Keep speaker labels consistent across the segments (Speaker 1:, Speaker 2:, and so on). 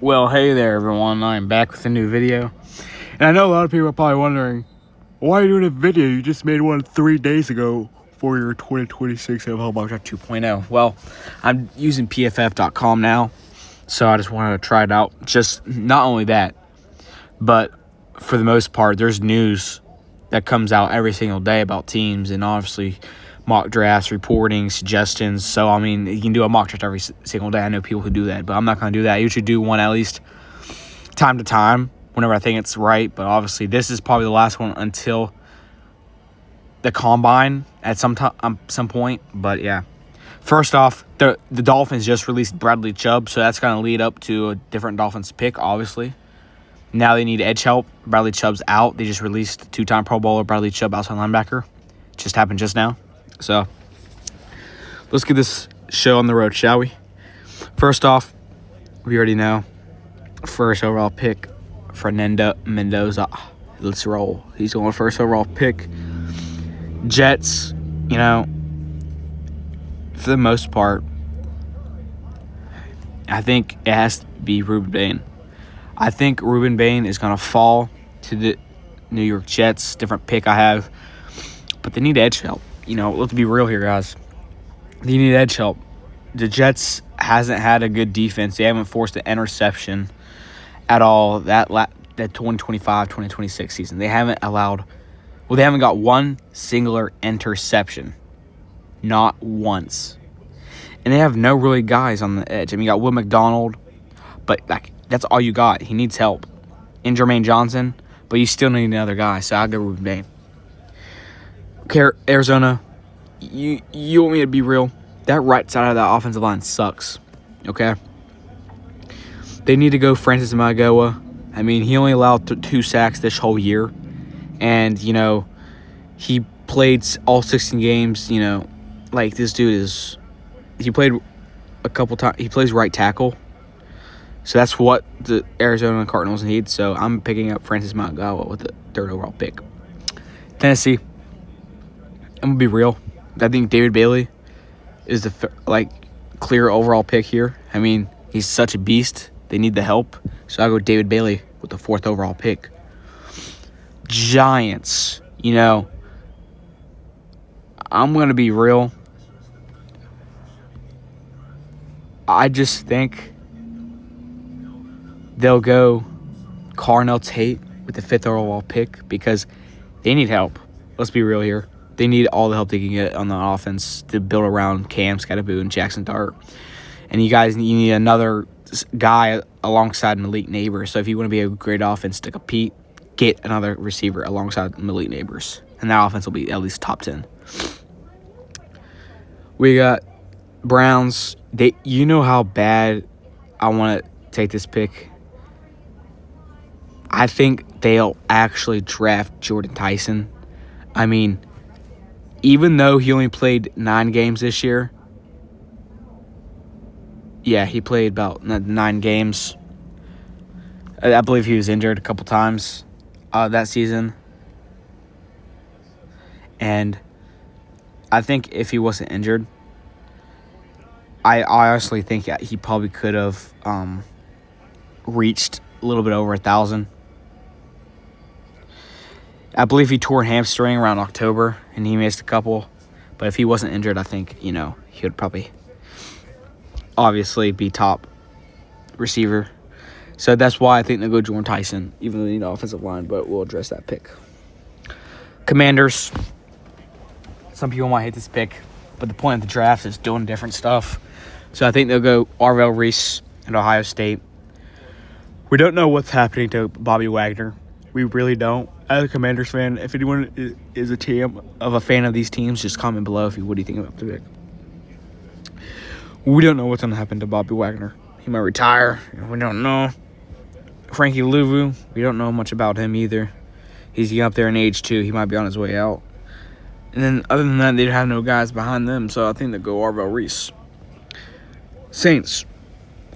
Speaker 1: Well, hey there, everyone. I'm back with a new video. And I know a lot of people are probably wondering, why are you doing a video? You just made one 3 days ago for your 2026 NFL Mock Draft 2.0. Well, I'm using PFF.com now, so I just wanted to try it out. Just not only that, but for the most part, there's news that comes out every single day about teams and obviously mock drafts, reporting, suggestions. So, I mean, you can do a mock draft every single day. I know people who do that, but I'm not going to do that. I usually do one at least time to time whenever I think it's right. But obviously, this is probably the last one until the combine at some point. But, yeah. First off, the Dolphins just released Bradley Chubb, so that's going to lead up to a different Dolphins pick, obviously. Now they need edge help. Bradley Chubb's out. They just released two-time Pro Bowler Bradley Chubb, outside linebacker. Just happened just now. So, let's get this show on the road, shall we? First off, we already know, first overall pick, Fernando Mendoza. Let's roll. He's going first overall pick. Jets, for the most part, I think it has to be Ruben Bain. I think Ruben Bain is going to fall to the New York Jets. Different pick I have. But they need edge help. Let's be real here, guys. They need edge help. The Jets hasn't had a good defense. They haven't forced an interception at all that 2025-2026 season. They haven't got one singular interception. Not once. And they have no really guys on the edge. I mean, you got Will McDonald, but that's all you got. He needs help. And Jermaine Johnson, but you still need another guy. So I'll go Ruben Bain. Okay, Arizona, you want me to be real? That right side of that offensive line sucks, okay? They need to go Francis Mauigoa. I mean, he only allowed 2 sacks this whole year. And, he played all 16 games, this dude is... He played a couple times. He plays right tackle. So that's what the Arizona Cardinals need. So I'm picking up Francis Mauigoa with the 3rd overall pick. Tennessee. I'm going to be real. I think David Bailey is the clear overall pick here. I mean, he's such a beast. They need the help. So I'll go David Bailey with the 4th overall pick. Giants. I'm going to be real. I just think they'll go Carnell Tate with the 5th overall pick because they need help. Let's be real here. They need all the help they can get on the offense to build around Cam Scatterboo and Jackson Dart. And you need another guy alongside Malik Neighbors. So if you want to be a great offense to compete, get another receiver alongside Malik Neighbors. And that offense will be at least top 10. We got Browns. You know how bad I want to take this pick. I think they'll actually draft Jordan Tyson. I mean, even though he only played 9 games this year, yeah, he played about 9 games. I believe he was injured a couple times that season. And I think if he wasn't injured, I honestly think he probably could have reached a little bit over 1,000. I believe he tore a hamstring around October, and he missed a couple. But if he wasn't injured, I think, he would probably obviously be top receiver. So that's why I think they'll go Jordan Tyson, even though they need offensive line, but we'll address that pick. Commanders. Some people might hate this pick, but the point of the draft is doing different stuff. So I think they'll go Arvell Reese at Ohio State. We don't know what's happening to Bobby Wagner. We really don't. As a Commanders fan, if anyone is a fan of these teams, just comment below what do you think about the pick. We don't know what's going to happen to Bobby Wagner. He might retire. We don't know. Frankie Louvu, we don't know much about him either. He's getting up there in age too. He might be on his way out. And then other than that, they have no guys behind them, so I think they'll go Arvell Reese. Saints.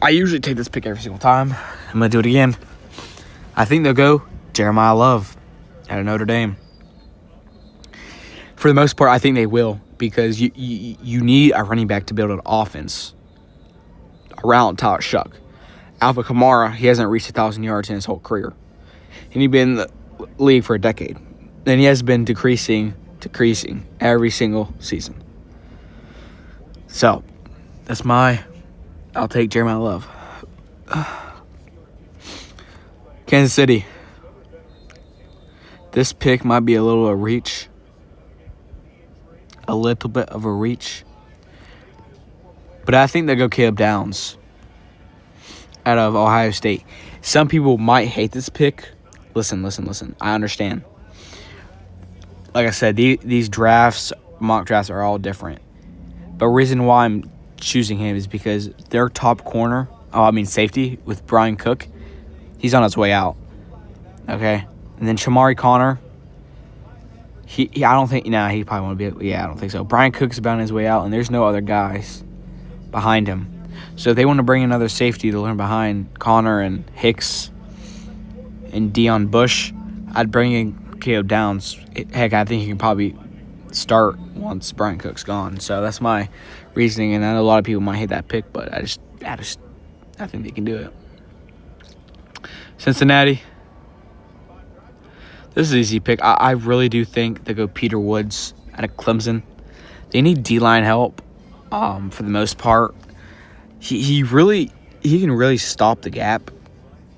Speaker 1: I usually take this pick every single time. I'm going to do it again. I think they'll go Jeremiah Love out of Notre Dame. For the most part, I think they will because you need a running back to build an offense around Tyler Shough. Alvin Kamara, he hasn't reached 1,000 yards in his whole career. And he's been in the league for a decade. And he has been decreasing every single season. So, I'll take Jeremiah Love. Kansas City. This pick might be a little of a reach. A little bit of a reach. But I think they'll go Caleb Downs out of Ohio State. Some people might hate this pick. Listen. I understand. Like I said, these mock drafts are all different. But the reason why I'm choosing him is because their top safety with Brian Cook, he's on his way out. Okay? And then Shamari Connor, I don't think, he probably won't be, I don't think so. Brian Cook's about on his way out, and there's no other guys behind him. So if they want to bring another safety to learn behind Connor and Hicks and Deion Bush, I'd bring in Caleb Downs. Heck, I think he can probably start once Brian Cook's gone. So that's my reasoning, and I know a lot of people might hate that pick, but I think they can do it. Cincinnati. This is an easy pick. I really do think they go Peter Woods out of Clemson. They need D-line help for the most part. He can really stop the gap.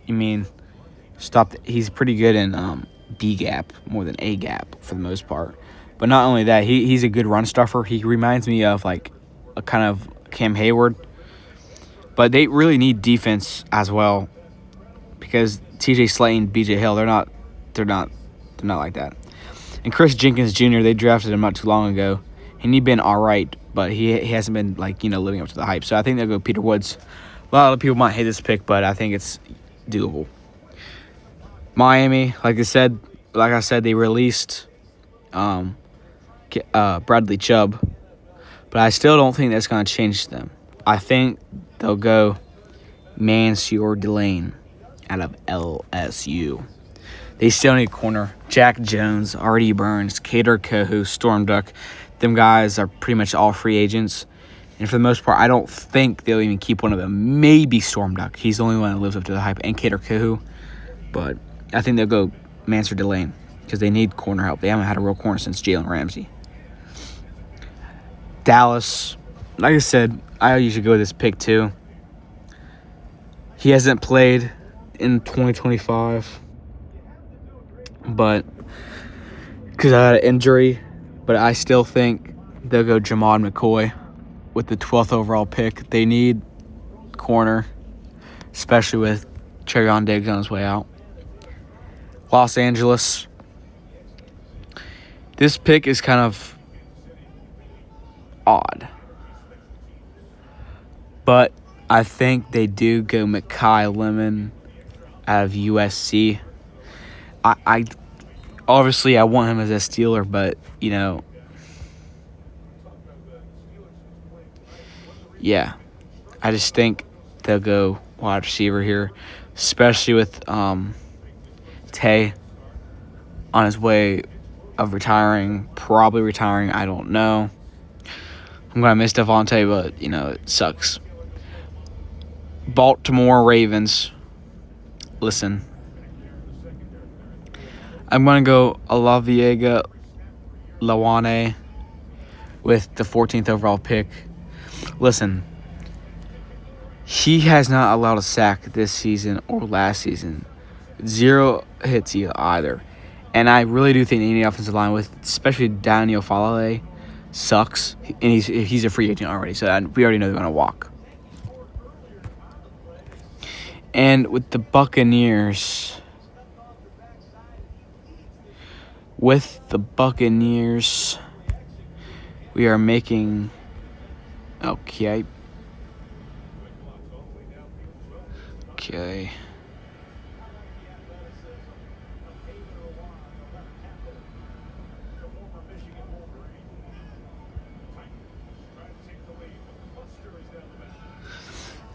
Speaker 1: He's pretty good in B gap more than A gap for the most part. But not only that, he's a good run stuffer. He reminds me of like a kind of Cam Hayward. But they really need defense as well because T.J. Slayton, B.J. Hill, they're not like that. And Chris Jenkins Jr., they drafted him not too long ago, and he's been all right, but he hasn't been living up to the hype. So I think they'll go Peter Woods. A lot of people might hate this pick, but I think it's doable. Miami, like I said, they released Bradley Chubb, but I still don't think that's going to change them. I think they'll go Mansour Delane out of LSU. They still need corner. Jack Jones, R.D. Burns, Kader Kohu, Storm Duck. Them guys are pretty much all free agents. And for the most part, I don't think they'll even keep one of them. Maybe Storm Duck. He's the only one that lives up to the hype. And Kader Kohu. But I think they'll go Mansour Delane because they need corner help. They haven't had a real corner since Jalen Ramsey. Dallas. Like I said, I usually go with this pick too. He hasn't played in 2025. But because I had an injury, but I still think they'll go Jamon McCoy with the 12th overall pick. They need corner, especially with Trevon Diggs on his way out. Los Angeles. This pick is kind of odd, but I think they do go Mekhi Lemon out of USC. I obviously I want him as a Steeler, but yeah, I just think they'll go wide receiver here, especially with Tay on his way of probably retiring. I don't know. I'm gonna miss Devontae, but it sucks. Baltimore Ravens. Listen. I'm going to go Olaviega Lawane with the 14th overall pick. Listen, he has not allowed a sack this season or last season. 0 hits either. And I really do think any offensive line, especially Daniel Falale, sucks. And he's a free agent already, so we already know they're going to walk. And with the Buccaneers... we are making... Okay.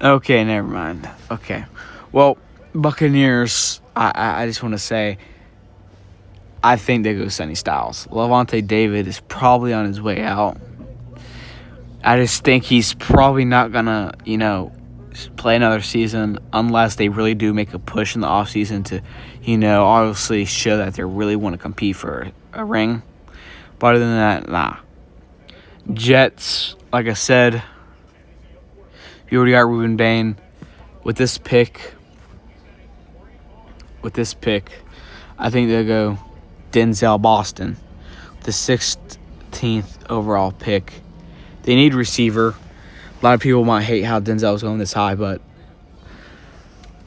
Speaker 1: Okay, never mind. Okay. Well, Buccaneers, I just want to say... I think they go Sonny Styles. Levante David is probably on his way out. I just think he's probably not going to, play another season unless they really do make a push in the offseason to, obviously show that they really want to compete for a ring. But other than that, nah. Jets, like I said, you already got Ruben Bain. With this pick, I think they'll go Denzel Boston, the 16th overall pick. They need receiver. A lot of people might hate how Denzel's going this high, low.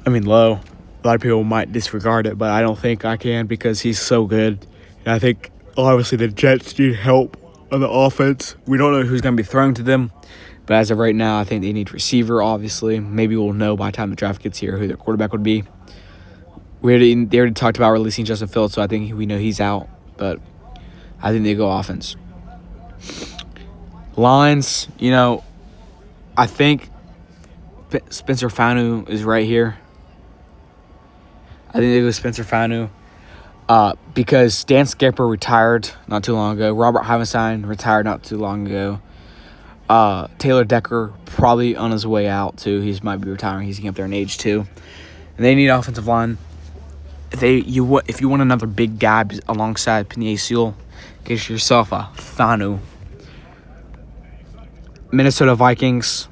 Speaker 1: A lot of people might disregard it, but I don't think I can because he's so good. And I think, obviously, the Jets need help on the offense. We don't know who's going to be throwing to them, but as of right now, I think they need receiver, obviously. Maybe we'll know by the time the draft gets here who their quarterback would be. They already talked about releasing Justin Fields, so I think we know he's out, but I think they go offense. Lines, I think Spencer Fanu is right here. I think they go Spencer Fanu because Dan Skipper retired not too long ago. Robert Havenstein retired not too long ago. Taylor Decker probably on his way out too. He might be retiring. He's getting up there in age too. And they need offensive line. If you want another big guy alongside Penei Sewell, get yourself a Fanu. Minnesota Vikings.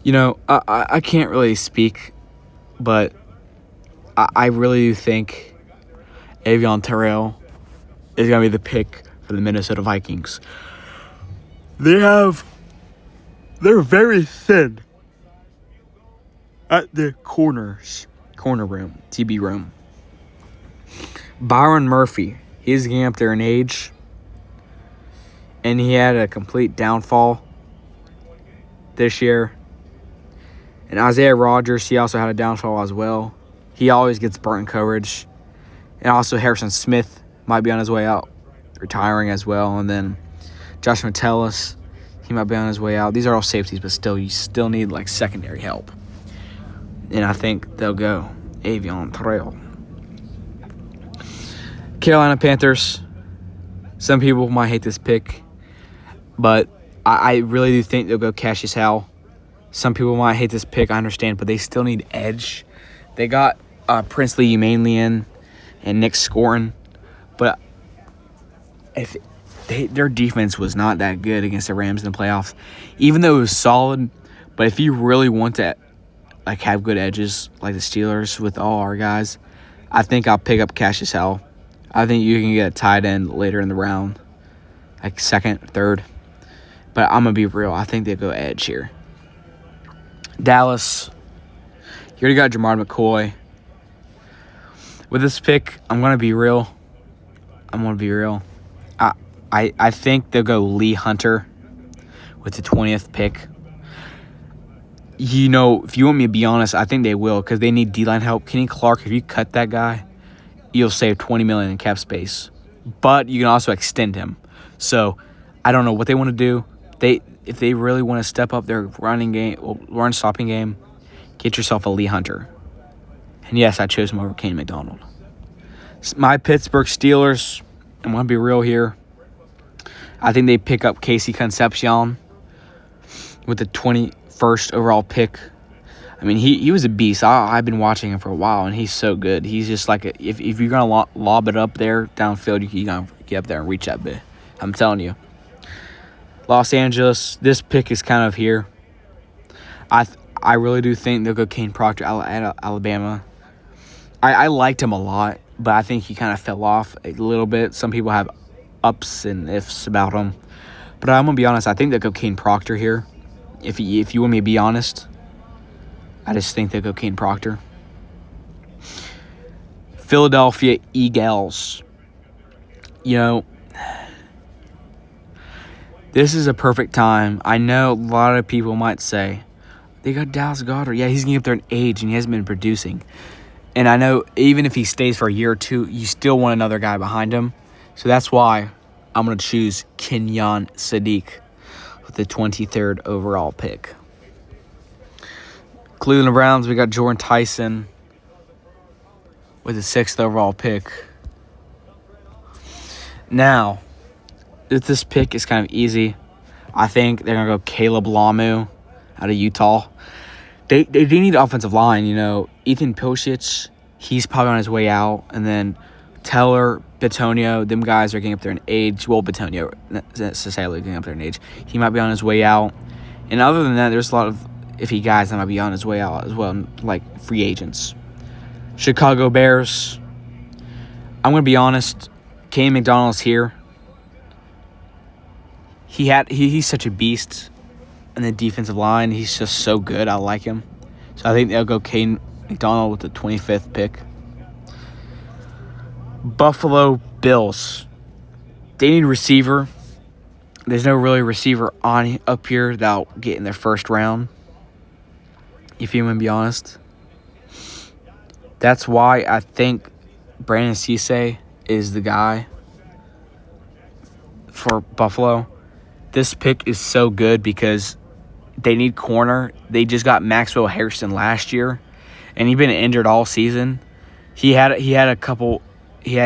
Speaker 1: I can't really speak, but I really do think Avion Terrell is going to be the pick for the Minnesota Vikings. They're very thin at the corner room, TB room. Byron Murphy, he's getting up there in age, and he had a complete downfall this year. And Isaiah Rodgers, he also had a downfall as well. He always gets burnt in coverage. And also Harrison Smith might be on his way out, retiring as well. And then Josh Metellus, he might be on his way out. These are all safeties, but still, you still need secondary help. And I think they'll go Avion Terrell. Carolina Panthers. Some people might hate this pick, but I really do think they'll go Cassius Howell. Some people might hate this pick, I understand, but they still need edge. They got Princely Umanian and Nick Scorin, but their defense was not that good against the Rams in the playoffs, even though it was solid. But if you really want to have good edges like the Steelers with all our guys, I think I'll pick up Cassius Howell. I think you can get a tight end later in the round, second, third. But I'm going to be real. I think they go edge here. Dallas, you already got Jamar McCoy. With this pick, I'm going to be real. I think they'll go Lee Hunter with the 20th pick. If you want me to be honest, I think they will because they need D-line help. Kenny Clark, if you cut that guy, you'll save $20 million in cap space. But you can also extend him. So I don't know what they want to do. If they really want to step up their run-stopping game, get yourself a Lee Hunter. And yes, I chose him over Kane McDonald. My Pittsburgh Steelers, I'm going to be real here. I think they pick up Casey Concepcion with the 21st overall pick. He was a beast. I've been watching him for a while, and he's so good. He's just if you're going to lob it up there downfield, you're going to get up there and reach that bit. I'm telling you. Los Angeles, this pick is kind of here. I really do think they'll go Kane Proctor at Alabama. I liked him a lot, but I think he kind of fell off a little bit. Some people have ups and ifs about him. But I'm going to be honest, I think they'll go Kane Proctor here. If you want me to be honest, I just think they'll go Kane Proctor. Philadelphia Eagles. This is a perfect time. I know a lot of people might say, they got Dallas Goedert. Yeah, he's getting up there in age, and he hasn't been producing. And I know even if he stays for a year or two, you still want another guy behind him. So that's why I'm going to choose Kenyon Sadiq with the 23rd overall pick. Cleveland Browns, we got Jordan Tyson with the 6th overall pick. Now, this pick is kind of easy. I think they're going to go Caleb Lamu out of Utah. They do need offensive line. Ethan Pocic, he's probably on his way out, and then Teller, Bitonio, them guys are getting up there in age. Well, Bitonio necessarily getting up there in age. He might be on his way out. And other than that, there's a lot of iffy guys that might be on his way out as well, like free agents. Chicago Bears, I'm going to be honest, Kane McDonald's here. He's such a beast in the defensive line. He's just so good. I like him. So I think they'll go Kane McDonald with the 25th pick. Buffalo Bills. They need a receiver. There's no really receiver up here that'll get in their first round, if you want to be honest. That's why I think Brandon Cisse is the guy for Buffalo. This pick is so good because they need corner. They just got Maxwell Harrison last year, and he's been injured all season. He had an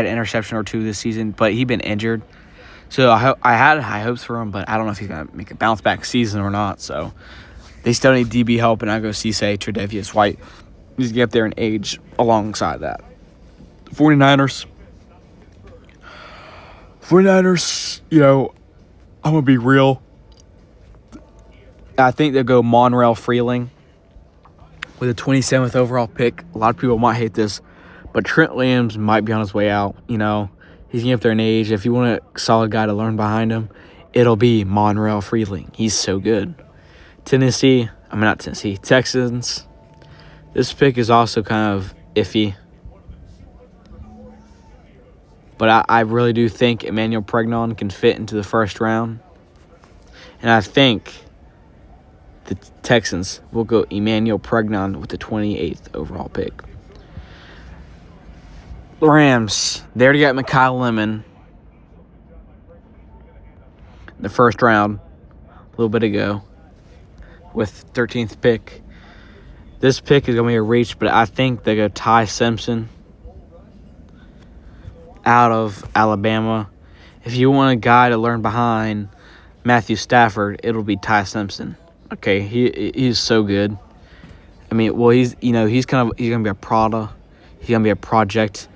Speaker 1: interception or two this season, but he's been injured. So I had high hopes for him, but I don't know if he's going to make a bounce-back season or not. So they still need DB help, and I go Cisse, Tre'Davious White. Just get up there in age alongside that. 49ers, I'm going to be real. I think they'll go Monreal Freeling with a 27th overall pick. A lot of people might hate this, but Trent Williams might be on his way out. He's getting up there in age. If you want a solid guy to learn behind him, it'll be Monreal Freeling. He's so good. Texans. This pick is also kind of iffy. But I really do think Emmanuel Pregnon can fit into the first round. And I think the Texans will go Emmanuel Pregnon with the 28th overall pick. The Rams, they already got Mikhail Lemon in the first round a little bit ago with 13th pick. This pick is going to be a reach, but I think they go Ty Simpson out of Alabama. If you want a guy to learn behind Matthew Stafford, it'll be Ty Simpson. Okay, he's so good. He's going to be a product. He's going to be a project.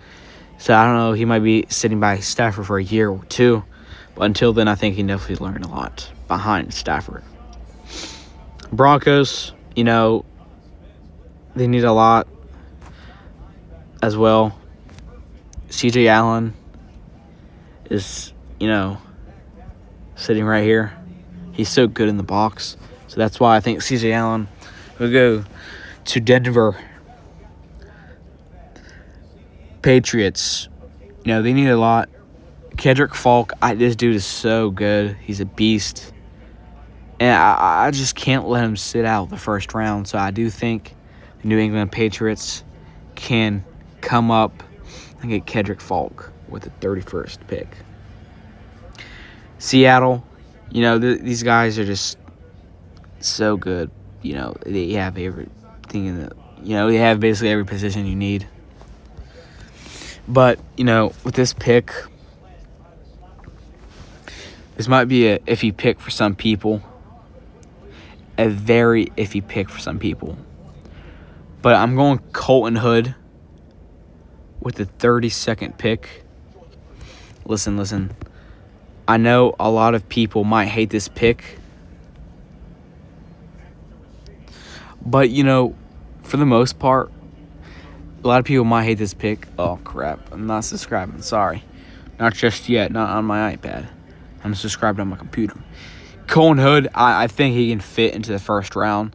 Speaker 1: So I don't know, he might be sitting by Stafford for a year or two. But until then, I think he definitely learned a lot behind Stafford. Broncos, they need a lot as well. C.J. Allen is, sitting right here. He's so good in the box. So that's why I think C.J. Allen will go to Denver. Patriots, they need a lot. Kendrick Falk, this dude is so good. He's a beast. And I just can't let him sit out the first round. So I do think the New England Patriots can come up and get Kendrick Falk with the 31st pick. Seattle, these guys are just so good. They have everything in they have basically every position you need. But, with this pick, this might be a iffy pick for some people. A very iffy pick for some people. But I'm going Colton Hood with the 32nd pick. Listen. I know a lot of people might hate this pick. But, for the most part, a lot of people might hate this pick. Oh, crap. I'm not subscribing. Sorry. Not just yet. Not on my iPad. I'm subscribed on my computer. Colton Hood, I think he can fit into the first round.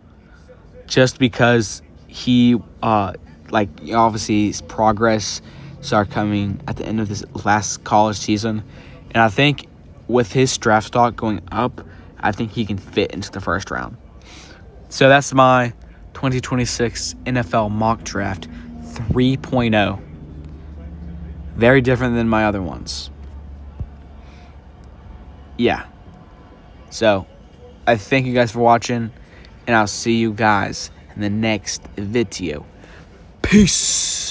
Speaker 1: Just because he, obviously his progress started coming at the end of this last college season. And I think with his draft stock going up, I think he can fit into the first round. So that's my 2026 NFL mock draft 3.0. Very different than my other ones. Yeah. So, I thank you guys for watching, and I'll see you guys in the next video. Peace.